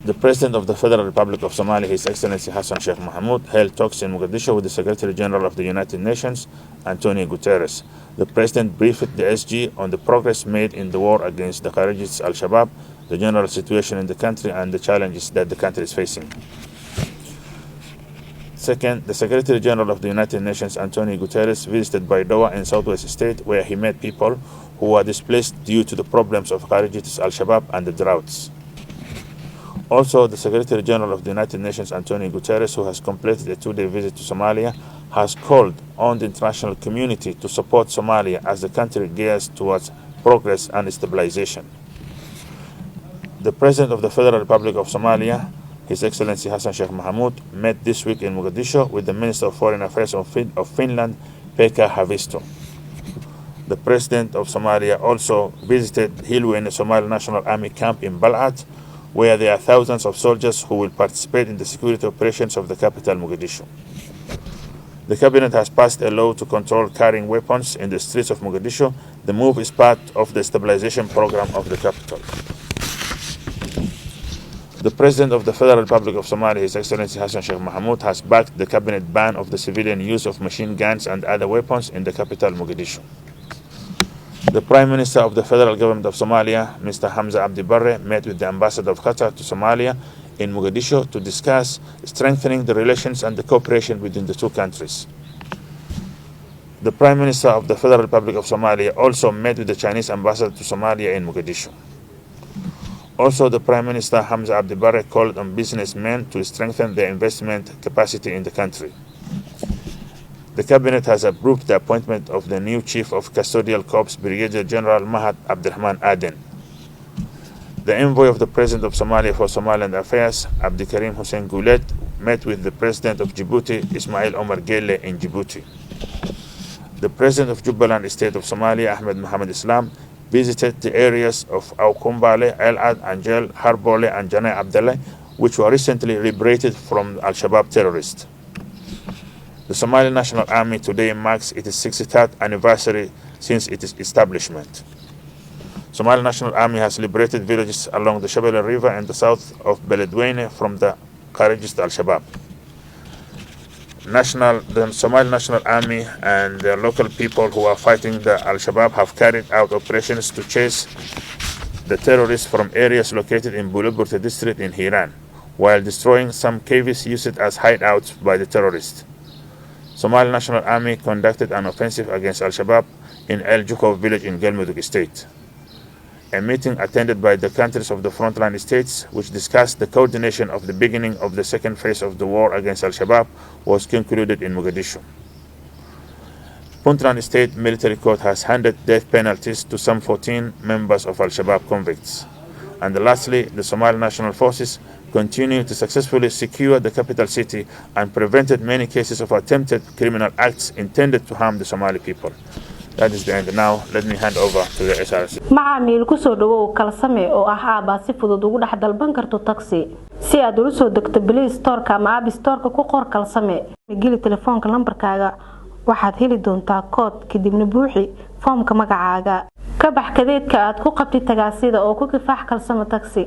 The President of the Federal Republic of Somalia, His Excellency Hassan Sheikh Mohamud, held talks in Mogadishu with the Secretary General of the United Nations, Antonio Guterres. The President briefed the SG on the progress made in the war against the Khariji al-Shabaab, the general situation in the country, and the challenges that the country is facing. Second, the Secretary General of the United Nations, Antonio Guterres, visited Baidoa in Southwest State, where he met people who were displaced due to the problems of Khariji al-Shabaab and the droughts. Also, the Secretary General of the United Nations, Antonio Guterres, who has completed a 2-day visit to Somalia, has called on the international community to support Somalia as the country gears towards progress and stabilization. The President of the Federal Republic of Somalia, His Excellency Hassan Sheikh Mohamud, met this week in Mogadishu with the Minister of Foreign Affairs of Finland, Pekka Haavisto. The President of Somalia also visited Hilwin, Somali National Army camp in Balad, where there are thousands of soldiers who will participate in the security operations of the capital, Mogadishu. The cabinet has passed a law to control carrying weapons in the streets of Mogadishu. The move is part of the stabilization program of the capital. The President of the Federal Republic of Somalia, His Excellency Hassan Sheikh Mohamud, has backed the cabinet ban of the civilian use of machine guns and other weapons in the capital, Mogadishu. The Prime Minister of the Federal Government of Somalia, Mr. Hamza Abdi Barre, met with the Ambassador of Qatar to Somalia in Mogadishu to discuss strengthening the relations and the cooperation between the two countries. The Prime Minister of the Federal Republic of Somalia also met with the Chinese Ambassador to Somalia in Mogadishu. Also, the Prime Minister Hamza Abdi Barre called on businessmen to strengthen their investment capacity in the country. The Cabinet has approved the appointment of the new Chief of Custodial Corps, Brigadier General Mahad Abdurrahman Aden. The envoy of the President of Somalia for Somaliland Affairs, Abdikarim Hussein Goulet, met with the President of Djibouti, Ismail Omar Gelle, in Djibouti. The President of Jubaland State of Somalia, Ahmed Mohamed Islam, visited the areas of Aukumbale, El Ad, Angel, Harbole, and Janai Abdallah, which were recently liberated from Al-Shabaab terrorists. The Somali National Army today marks its 63rd anniversary since its establishment. Somali National Army has liberated villages along the Shabelle River in the south of Beledweyne from the Khariji al-Shabaab. The Somali National Army and the local people who are fighting the Al-Shabaab have carried out operations to chase the terrorists from areas located in Buluburte district in Hiran, while destroying some caves used as hideouts by the terrorists. Somali National Army conducted an offensive against Al-Shabaab in El Jukov village in Galmudug State. A meeting attended by the countries of the frontline states, which discussed the coordination of the beginning of the second phase of the war against Al-Shabaab, was concluded in Mogadishu. Puntland State Military Court has handed death penalties to some 14 members of Al-Shabaab convicts. And lastly, the Somali National Forces continue to successfully secure the capital city and prevented many cases of attempted criminal acts intended to harm the Somali people. That is the end. Now, let me hand over to the SRC. macaamiil ku soo dhawow kalsame oo ah aaba si fudud ugu dhex dalban karto taxi si aad u soo degto Play Store ka ama App Store ka ku qor kalsame geli telefoonka lambarkaaga waxaad heli doontaa kood kadibna buuxi foomka magacaaga ka bax kadeedka aad ku qabtay tagaasida oo ku kifaax kalsame taxi